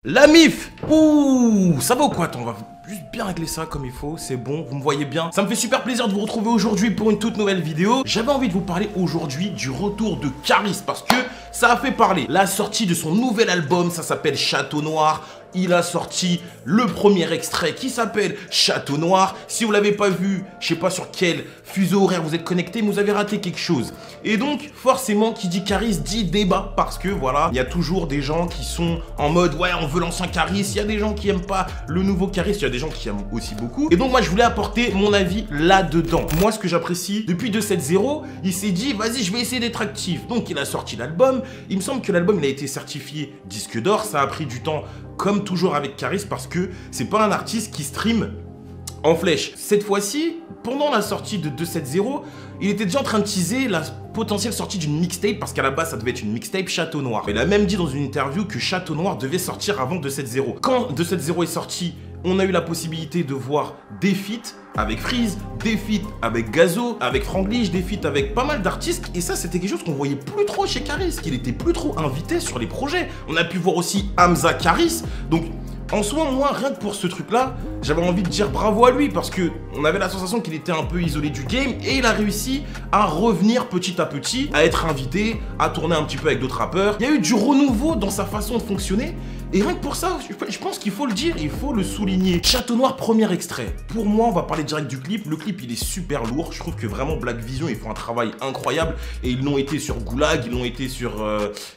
La MIF. Ouh, ça va ou quoi? Attends, on va juste bien régler ça comme il faut, c'est bon, vous me voyez bien. Ça me fait super plaisir de vous retrouver aujourd'hui pour une toute nouvelle vidéo. J'avais envie de vous parler aujourd'hui du retour de Caris parce que ça a fait parler. La sortie de son nouvel album, ça s'appelle Château Noir. Il a sorti le premier extrait qui s'appelle Château Noir. Si vous l'avez pas vu, je sais pas sur quel fuseau horaire vous êtes connecté, mais vous avez raté quelque chose. Et donc, forcément, qui dit Caris dit débat. Parce que voilà, il y a toujours des gens qui sont en mode ouais, on veut l'ancien Caris. Il y a des gens qui aiment pas le nouveau Caris. Il y a des gens qui aiment aussi beaucoup. Et donc, moi, je voulais apporter mon avis là-dedans. Moi, ce que j'apprécie depuis 270, il s'est dit vas-y, je vais essayer d'être actif. Donc, il a sorti l'album. Il me semble que l'album, il a été certifié disque d'or. Ça a pris du temps, comme toujours avec Caris, parce que c'est pas un artiste qui stream en flèche. Cette fois-ci, pendant la sortie de 270, il était déjà en train de teaser la potentielle sortie d'une mixtape, parce qu'à la base ça devait être une mixtape Château Noir. Il a même dit dans une interview que Château Noir devait sortir avant 270. Quand 270 est sorti, on a eu la possibilité de voir des feats avec Freeze, des feats avec Gazo, avec Franglish, des feats avec pas mal d'artistes. Et ça, c'était quelque chose qu'on voyait plus trop chez Caris, qu'il était plus trop invité sur les projets. On a pu voir aussi Hamza Caris. Donc, en soi, moi, rien que pour ce truc-là, j'avais envie de dire bravo à lui parce que on avait la sensation qu'il était un peu isolé du game et il a réussi à revenir petit à petit, à être invité, à tourner un petit peu avec d'autres rappeurs. Il y a eu du renouveau dans sa façon de fonctionner. Et rien que pour ça, je pense qu'il faut le dire, il faut le souligner. Château Noir, premier extrait. Pour moi, on va parler direct du clip. Le clip, il est super lourd. Je trouve que vraiment Black Vision, ils font un travail incroyable. Et ils l'ont été sur Goulag, ils l'ont été sur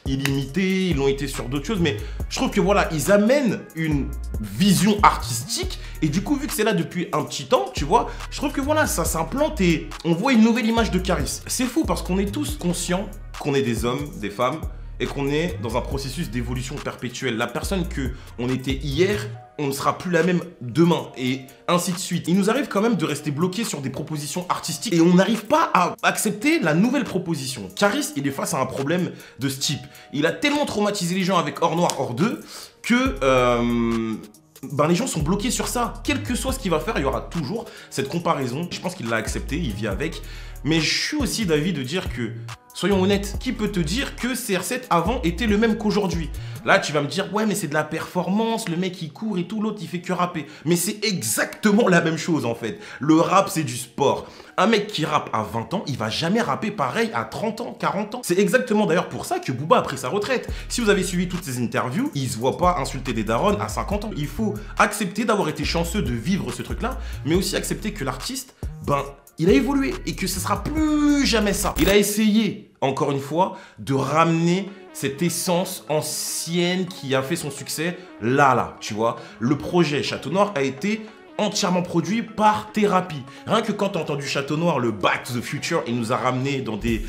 Illimité, ils l'ont été sur d'autres choses. Mais je trouve que voilà, ils amènent une vision artistique. Et du coup, vu que c'est là depuis un petit temps, tu vois, je trouve que voilà, ça s'implante et on voit une nouvelle image de Caris. C'est fou parce qu'on est tous conscients qu'on est des hommes, des femmes, et qu'on est dans un processus d'évolution perpétuelle. La personne que on était hier, on ne sera plus la même demain, et ainsi de suite. Il nous arrive quand même de rester bloqué sur des propositions artistiques, et on n'arrive pas à accepter la nouvelle proposition. Caris, il est face à un problème de ce type. Il a tellement traumatisé les gens avec Or Noir, Or 2, que... les gens sont bloqués sur ça. Quel que soit ce qu'il va faire, il y aura toujours cette comparaison. Je pense qu'il l'a accepté, il vit avec. Mais je suis aussi d'avis de dire que, soyons honnêtes, qui peut te dire que CR7 avant était le même qu'aujourd'hui? Là, tu vas me dire, ouais, mais c'est de la performance, le mec il court et tout, l'autre il fait que rapper. Mais c'est exactement la même chose en fait. Le rap, c'est du sport. Un mec qui rappe à 20 ans, il va jamais rapper pareil à 30 ans, 40 ans. C'est exactement d'ailleurs pour ça que Booba a pris sa retraite. Si vous avez suivi toutes ces interviews, il se voit pas insulter des darons à 50 ans. Il faut accepter d'avoir été chanceux de vivre ce truc-là, mais aussi accepter que l'artiste, il a évolué et que ce sera plus jamais ça. Il a essayé, encore une fois, de ramener cette essence ancienne qui a fait son succès là, tu vois. Le projet Château Noir a été entièrement produit par Thérapie. Rien que quand tu as entendu Château Noir, le Back to the Future, il nous a ramené dans des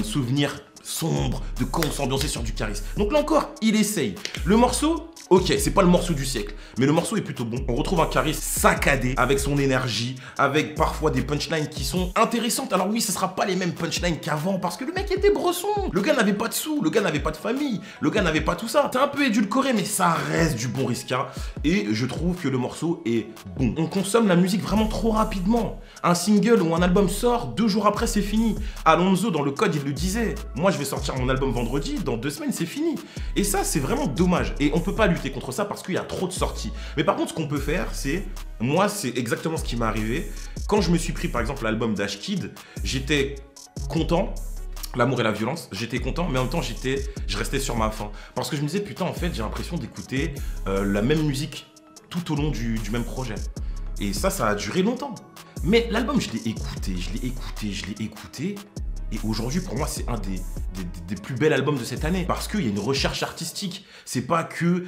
souvenirs sombres de quand on s'ambiançait sur du Caris. Donc là encore, il essaye. Le morceau, ok, c'est pas le morceau du siècle, mais le morceau est plutôt bon. On retrouve un Caris saccadé, avec son énergie, avec parfois des punchlines qui sont intéressantes. Alors oui, ce sera pas les mêmes punchlines qu'avant, parce que le mec était bresson. Le gars n'avait pas de sous, le gars n'avait pas de famille, le gars n'avait pas tout ça. C'est un peu édulcoré, mais ça reste du bon Risca. Et je trouve que le morceau est bon. On consomme la musique vraiment trop rapidement. Un single ou un album sort, 2 jours après c'est fini. Alonso, dans le code, il le disait. Moi, je vais sortir mon album vendredi, dans 2 semaines, c'est fini. Et ça, c'est vraiment dommage. Et on peut pas lutter contre ça parce qu'il y a trop de sorties. Mais par contre, ce qu'on peut faire, c'est... Moi, c'est exactement ce qui m'est arrivé. Quand je me suis pris, par exemple, l'album d'Ashkid, j'étais content. L'amour et la violence, j'étais content, mais en même temps, je restais sur ma faim. Parce que je me disais, putain, en fait, j'ai l'impression d'écouter la même musique tout au long du même projet. Et ça a duré longtemps. Mais l'album, je l'ai écouté. Et aujourd'hui, pour moi, c'est un des plus bels albums de cette année. Parce qu'il y a une recherche artistique. C'est pas que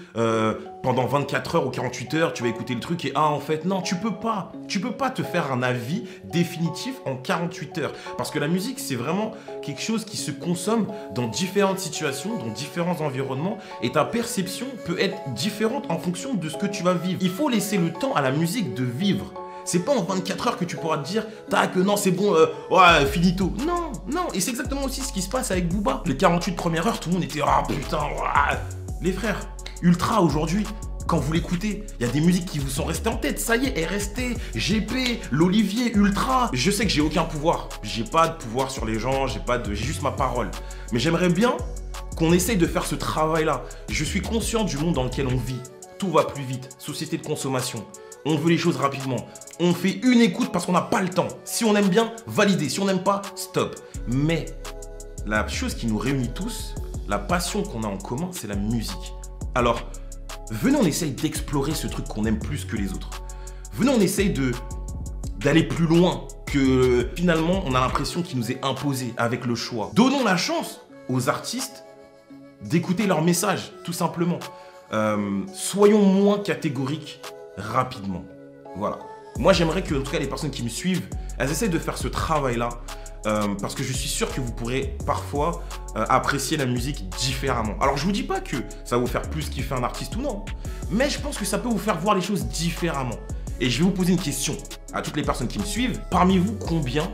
pendant 24 heures ou 48 heures, tu vas écouter le truc et en fait, non, tu peux pas. Tu peux pas te faire un avis définitif en 48 heures. Parce que la musique, c'est vraiment quelque chose qui se consomme dans différentes situations, dans différents environnements. Et ta perception peut être différente en fonction de ce que tu vas vivre. Il faut laisser le temps à la musique de vivre. C'est pas en 24 heures que tu pourras te dire tac, non, c'est bon, ouais, finito. Non, non. Et c'est exactement aussi ce qui se passe avec Booba. Les 48 premières heures, tout le monde était ah putain, ouais. Les frères, Ultra aujourd'hui, quand vous l'écoutez, il y a des musiques qui vous sont restées en tête. Ça y est, RST, GP, l'Olivier, Ultra. Je sais que j'ai aucun pouvoir. J'ai pas de pouvoir sur les gens, j'ai juste ma parole. Mais j'aimerais bien qu'on essaye de faire ce travail-là. Je suis conscient du monde dans lequel on vit. Tout va plus vite, société de consommation. On veut les choses rapidement. On fait une écoute parce qu'on n'a pas le temps. Si on aime bien, validez. Si on n'aime pas, stop. Mais la chose qui nous réunit tous, la passion qu'on a en commun, c'est la musique. Alors, venez, on essaye d'explorer ce truc qu'on aime plus que les autres. Venez, on essaye d'aller plus loin que finalement, on a l'impression qu'il nous est imposé avec le choix. Donnons la chance aux artistes d'écouter leurs messages, tout simplement. Soyons moins catégoriques rapidement. Voilà. Moi, j'aimerais que, en tout cas, les personnes qui me suivent, elles essayent de faire ce travail-là parce que je suis sûr que vous pourrez parfois apprécier la musique différemment. Alors, je vous dis pas que ça va vous faire plus kiffer un artiste ou non, mais je pense que ça peut vous faire voir les choses différemment. Et je vais vous poser une question à toutes les personnes qui me suivent. Parmi vous, combien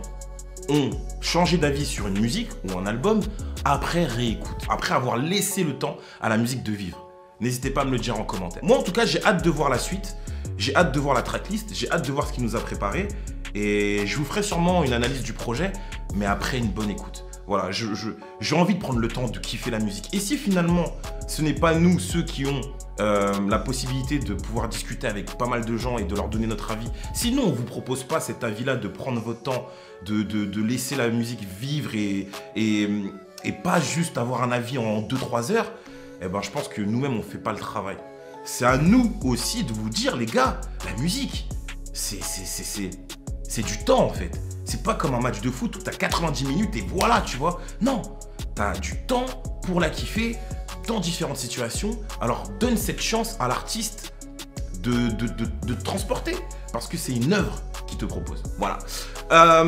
ont changé d'avis sur une musique ou un album après réécoute, après avoir laissé le temps à la musique de vivre? N'hésitez pas à me le dire en commentaire. Moi, en tout cas, j'ai hâte de voir la suite. J'ai hâte de voir la tracklist. J'ai hâte de voir ce qu'il nous a préparé. Et je vous ferai sûrement une analyse du projet, mais après une bonne écoute. Voilà, j'ai envie de prendre le temps de kiffer la musique. Et si finalement, ce n'est pas nous, ceux qui ont la possibilité de pouvoir discuter avec pas mal de gens et de leur donner notre avis, sinon on ne vous propose pas cet avis-là de prendre votre temps, de laisser la musique vivre et pas juste avoir un avis en 2-3 heures, eh ben, je pense que nous-mêmes, on ne fait pas le travail. C'est à nous aussi de vous dire, les gars, la musique, c'est du temps, en fait. C'est pas comme un match de foot où tu as 90 minutes et voilà, tu vois. Non, tu as du temps pour la kiffer dans différentes situations. Alors, donne cette chance à l'artiste de te transporter parce que c'est une œuvre qu'il te propose. Voilà.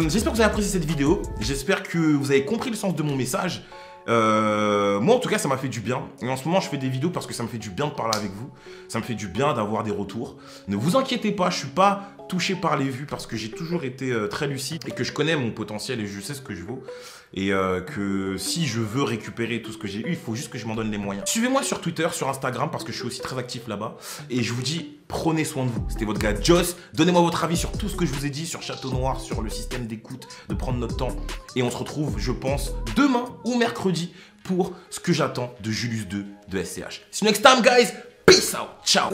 J'espère que vous avez apprécié cette vidéo. J'espère que vous avez compris le sens de mon message. Moi en tout cas ça m'a fait du bien et en ce moment je fais des vidéos parce que ça me fait du bien de parler avec vous, ça me fait du bien d'avoir des retours. Ne vous inquiétez pas, je suis pas touché par les vues parce que j'ai toujours été très lucide et que je connais mon potentiel et je sais ce que je vaux et que si je veux récupérer tout ce que j'ai eu, il faut juste que je m'en donne les moyens. Suivez-moi sur Twitter, sur Instagram parce que je suis aussi très actif là-bas et je vous dis prenez soin de vous. C'était votre gars Joss, donnez-moi votre avis sur tout ce que je vous ai dit, sur Château Noir, sur le système d'écoute, de prendre notre temps et on se retrouve je pense demain ou mercredi pour ce que j'attends de Julius 2 de SCH. See you next time guys, peace out, ciao.